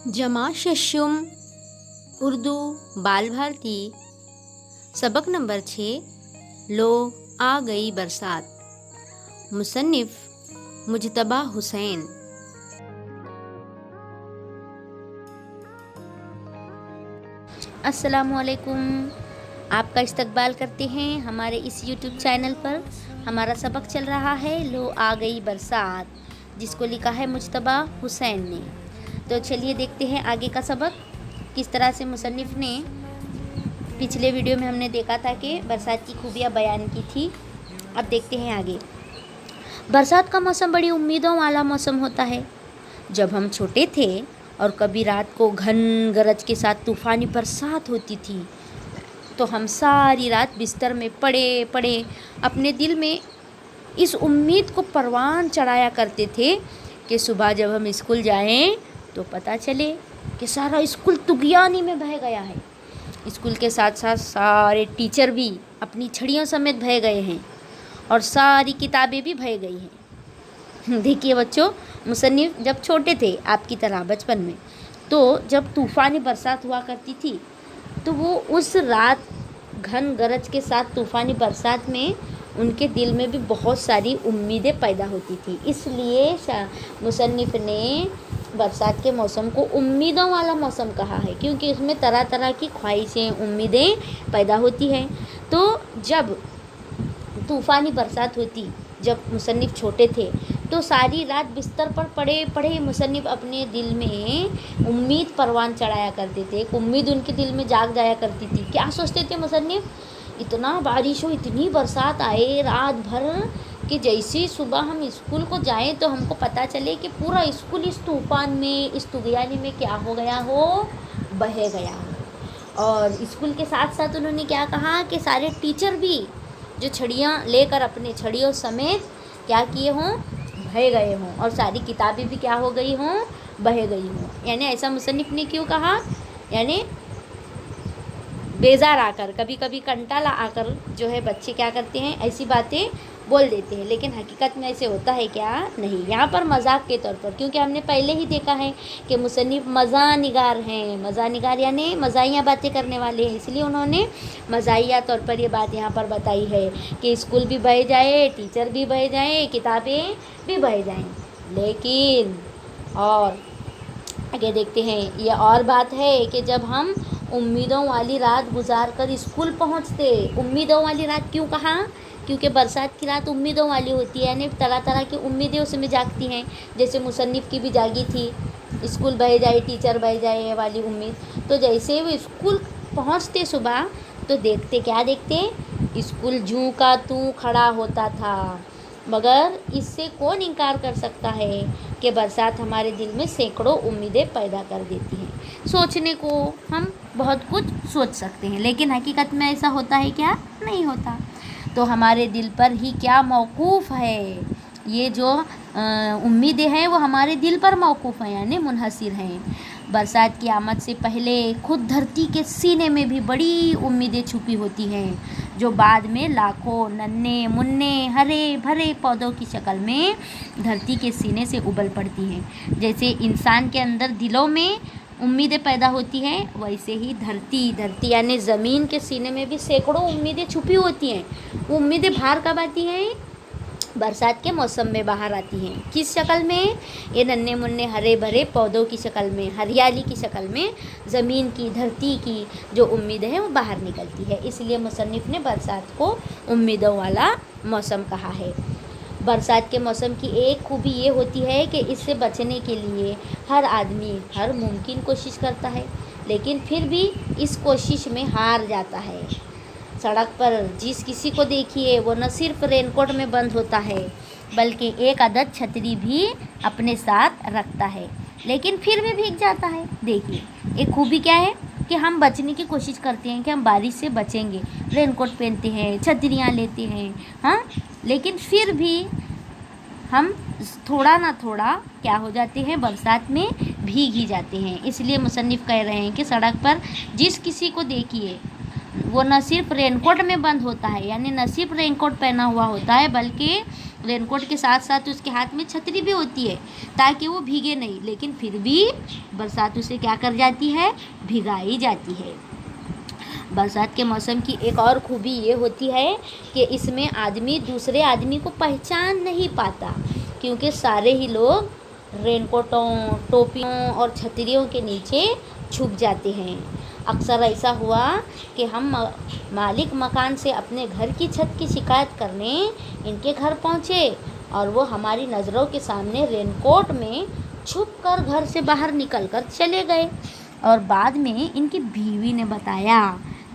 जमाशष्युम उर्दू बाल भारती सबक नंबर 6 लो आ गई बरसात। मुसन्निफ मुजतबा हुसैन। अस्सलामुअलैकुम। आपका इस्तकबाल करते हैं हमारे इस यूट्यूब चैनल पर। हमारा सबक चल रहा है लो आ गई बरसात, जिसको लिखा है मुजतबा हुसैन ने। तो चलिए देखते हैं आगे का सबक। किस तरह से मुसन्निफ ने पिछले वीडियो में हमने देखा था कि बरसात की खूबियाँ बयान की थी। अब देखते हैं आगे। बरसात का मौसम बड़ी उम्मीदों वाला मौसम होता है। जब हम छोटे थे और कभी रात को घन गरज के साथ तूफ़ानी बरसात होती थी, तो हम सारी रात बिस्तर में पड़े पड़े अपने दिल में इस उम्मीद को परवान चढ़ाया करते थे कि सुबह जब हम स्कूल जाएं तो पता चले कि सारा स्कूल तुगयानी में बह गया है। स्कूल के साथ साथ सारे टीचर भी अपनी छड़ियों समेत बह गए हैं और सारी किताबें भी बह गई हैं। देखिए बच्चों, मुसन्निफ जब छोटे थे आपकी तरह बचपन में, तो जब तूफ़ानी बरसात हुआ करती थी तो वो उस रात घन गरज के साथ तूफ़ानी बरसात में उनके दिल में भी बहुत सारी उम्मीदें पैदा होती थी। इसलिए मुसन्निफ ने बरसात के मौसम को उम्मीदों वाला मौसम कहा है, क्योंकि उसमें तरह तरह की ख्वाहिशें, उम्मीदें पैदा होती हैं। तो जब तूफ़ानी बरसात होती, जब मुसन्निफ छोटे थे, तो सारी रात बिस्तर पर पड़े पड़े मुसन्निफ अपने दिल में उम्मीद परवान चढ़ाया करते थे। एक उम्मीद उनके दिल में जाग जाया करती थी। क्या सोचते थे मुसन्निफ? इतना बारिश हो, इतनी बरसात आए रात भर, कि जैसे सुबह हम स्कूल को जाएं तो हमको पता चले कि पूरा स्कूल इस तूफ़ान में, इस तुगयानी में क्या हो गया हो, बह गया हो। और स्कूल के साथ साथ उन्होंने क्या कहा कि सारे टीचर भी जो छड़ियाँ लेकर अपने छड़ियों समेत क्या किए हों, बह गए हों, और सारी किताबें भी क्या हो गई हों, बह गई हों। यानी ऐसा मुसन्निफ ने क्यों कहा? यानी बेजार आकर, कभी कभी कंटाला आकर जो है बच्चे क्या करते हैं, ऐसी बातें बोल देते हैं, लेकिन हकीकत में ऐसे होता है क्या? नहीं। यहाँ पर मजाक के तौर पर, क्योंकि हमने पहले ही देखा है कि मुसन्निफ मज़ा निगार हैं। मज़ा निगार यानी मज़ाहिया बातें करने वाले हैं, इसलिए उन्होंने मज़ाहिया तौर पर ये बात यहाँ पर बताई है कि स्कूल भी बह जाए, टीचर भी बह जाए, किताबें भी बह जाएँ। लेकिन और आगे देखते हैं, ये और बात है कि जब हम उम्मीदों वाली रात गुजार कर स्कूल पहुँचते। उम्मीदों वाली रात क्यों कहा? क्योंकि बरसात की रात उम्मीदों वाली होती है, यानी तरह तरह की उम्मीदें उसमें जागती हैं। जैसे मुसन्निफ की भी जागी थी, स्कूल बह जाए, टीचर बह जाए, ये वाली उम्मीद। तो जैसे वो स्कूल पहुँचते सुबह, तो देखते क्या देखते? स्कूल जूं का तूं खड़ा होता था। मगर इससे कौन इनकार कर सकता है कि बरसात हमारे दिल में सैकड़ों उम्मीदें पैदा कर देती हैं। सोचने को हम बहुत कुछ सोच सकते हैं, लेकिन हकीकत में ऐसा होता है क्या? नहीं होता। तो हमारे दिल पर ही क्या मौकूफ़ है, ये जो उम्मीदें हैं वो हमारे दिल पर मौकूफ़ हैं, यानी मुनहसिर हैं। बरसात की आमद से पहले खुद धरती के सीने में भी बड़ी उम्मीदें छुपी होती हैं, जो बाद में लाखों नन्हे मुन्ने हरे भरे पौधों की शक्ल में धरती के सीने से उबल पड़ती हैं। जैसे इंसान के अंदर दिलों में उम्मीदें पैदा होती हैं, वैसे ही धरती यानी ज़मीन के सीने में भी सैकड़ों उम्मीदें छुपी होती हैं। वो उम्मीदें बाहर कब आती हैं? बरसात के मौसम में बाहर आती हैं। किस शक्ल में? ये नन्हे मुन्ने हरे भरे पौधों की शक्ल में, हरियाली की शक्ल में ज़मीन की, धरती की जो उम्मीदें हैं वो बाहर निकलती है। इसलिए मुसन्निफ ने बरसात को उम्मीदों वाला मौसम कहा है। बरसात के मौसम की एक खूबी ये होती है कि इससे बचने के लिए हर आदमी हर मुमकिन कोशिश करता है, लेकिन फिर भी इस कोशिश में हार जाता है। सड़क पर जिस किसी को देखिए, वो न सिर्फ रेनकोट में बंद होता है, बल्कि एक अदद छतरी भी अपने साथ रखता है, लेकिन फिर भी भीग जाता है। देखिए, एक खूबी क्या है कि हम बचने की कोशिश करते हैं कि हम बारिश से बचेंगे, रेनकोट पहनते हैं, छतरियाँ लेते हैं, हाँ, लेकिन फिर भी हम थोड़ा ना थोड़ा क्या हो जाते हैं, बरसात में भीग ही जाते हैं। इसलिए मुसन्निफ कह रहे हैं कि सड़क पर जिस किसी को देखिए, वो न सिर्फ रेनकोट में बंद होता है, यानी न सिर्फ रेनकोट पहना हुआ होता है, बल्कि रेनकोट के साथ साथ उसके हाथ में छतरी भी होती है ताकि वो भीगे नहीं, लेकिन फिर भी बरसात उसे क्या कर जाती है, भिगाई जाती है। बरसात के मौसम की एक और खूबी ये होती है कि इसमें आदमी दूसरे आदमी को पहचान नहीं पाता, क्योंकि सारे ही लोग रेनकोटों, टोपियों और छतरियों के नीचे छुप जाते हैं। अक्सर ऐसा हुआ कि हम मालिक मकान से अपने घर की छत की शिकायत करने इनके घर पहुँचे और वो हमारी नज़रों के सामने रेनकोट में छुपकर घर से बाहर निकलकर चले गए। और बाद में इनकी बीवी ने बताया,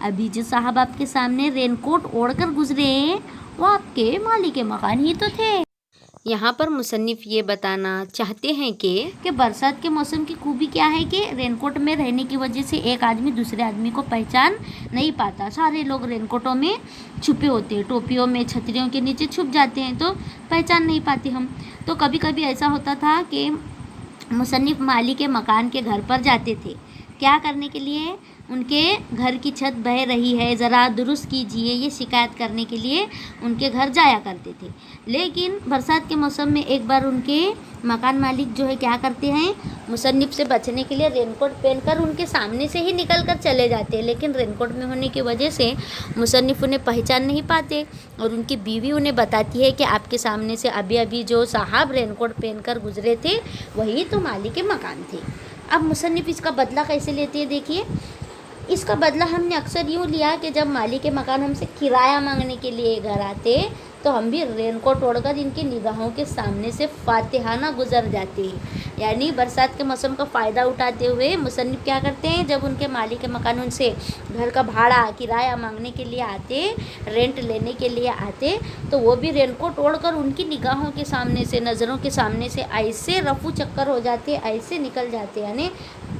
अभी जो साहब आपके सामने रेनकोट ओढ़कर गुजरे वो आपके मालिक मकान ही तो थे। यहाँ पर मुसन्निफ़ ये बताना चाहते हैं कि बरसात के मौसम की खूबी क्या है कि रेनकोट में रहने की वजह से एक आदमी दूसरे आदमी को पहचान नहीं पाता। सारे लोग रेनकोटों में छुपे होते हैं, टोपियों में, छतरियों के नीचे छुप जाते हैं, तो पहचान नहीं पाते हम। तो कभी कभी ऐसा होता था कि मुसन्निफ़ माली के मकान के घर पर जाते थे, क्या करने के लिए, उनके घर की छत बह रही है, ज़रा दुरुस्त कीजिए, ये शिकायत करने के लिए उनके घर जाया करते थे। लेकिन बरसात के मौसम में एक बार उनके मकान मालिक जो है क्या करते हैं, मुसन्निफ़ से बचने के लिए रेनकोट पहनकर उनके सामने से ही निकल कर चले जाते हैं। लेकिन रेनकोट में होने की वजह से मुसन्निफ़ उन्हें पहचान नहीं पाते और उनकी बीवी उन्हें बताती है कि आपके सामने से अभी अभी जो साहब रेनकोट पहनकर गुजरे थे वही तो मालिक के मकान थे। अब मुसन्निफ़ इसका बदला कैसे लेती है, देखिए। इसका बदला हमने अक्सर यूँ लिया कि जब मालिक के मकान हमसे किराया मांगने के लिए घर आते तो हम भी रेनकोट ओढ़कर इनकी निगाहों के सामने से फातिहाना गुजर जाते हैं। यानी बरसात के मौसम का फ़ायदा उठाते हुए मुसन्निफ़ क्या करते हैं, जब उनके मालिक के मकान उनसे घर का भाड़ा, किराया मांगने के लिए आते, रेंट लेने के लिए आते, तो वो भी रेनकोट ओढ़कर उनकी निगाहों के सामने से, नज़रों के सामने से ऐसे रफू चक्कर हो जाते, ऐसे निकल जाते, यानी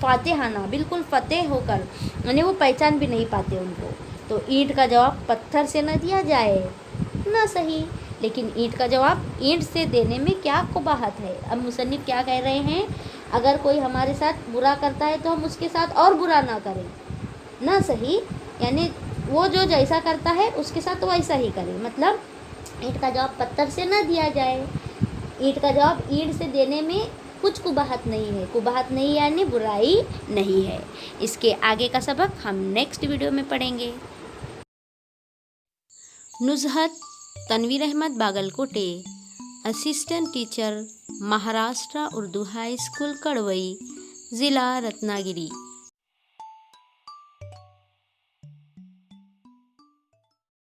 फातिहाना, बिल्कुल फ़तेह होकर, यानी वो पहचान भी नहीं पाते उनको। तो ईंट का जवाब पत्थर से न दिया जाए ना सही, लेकिन ईंट का जवाब ईंट से देने में क्या कुबाहत है। अब मुसन्निफ़ क्या कह रहे हैं, अगर कोई हमारे साथ बुरा करता है तो हम उसके साथ और बुरा ना करें, ना सही, यानी वो जो जैसा करता है उसके साथ वैसा ही करें। मतलब ईंट का जवाब पत्थर से ना दिया जाए, ईंट का जवाब ईंट से देने में कुछ कुबाहत नहीं है। कुबाहत नहीं यानी बुराई नहीं है। इसके आगे का सबक हम नेक्स्ट वीडियो में पढ़ेंगे। Nuzhat Tanveer Ahmed Bagalkote, assistant teacher, Maharashtra Urdu high school Kadwai, ज़िला रत्नागिरी।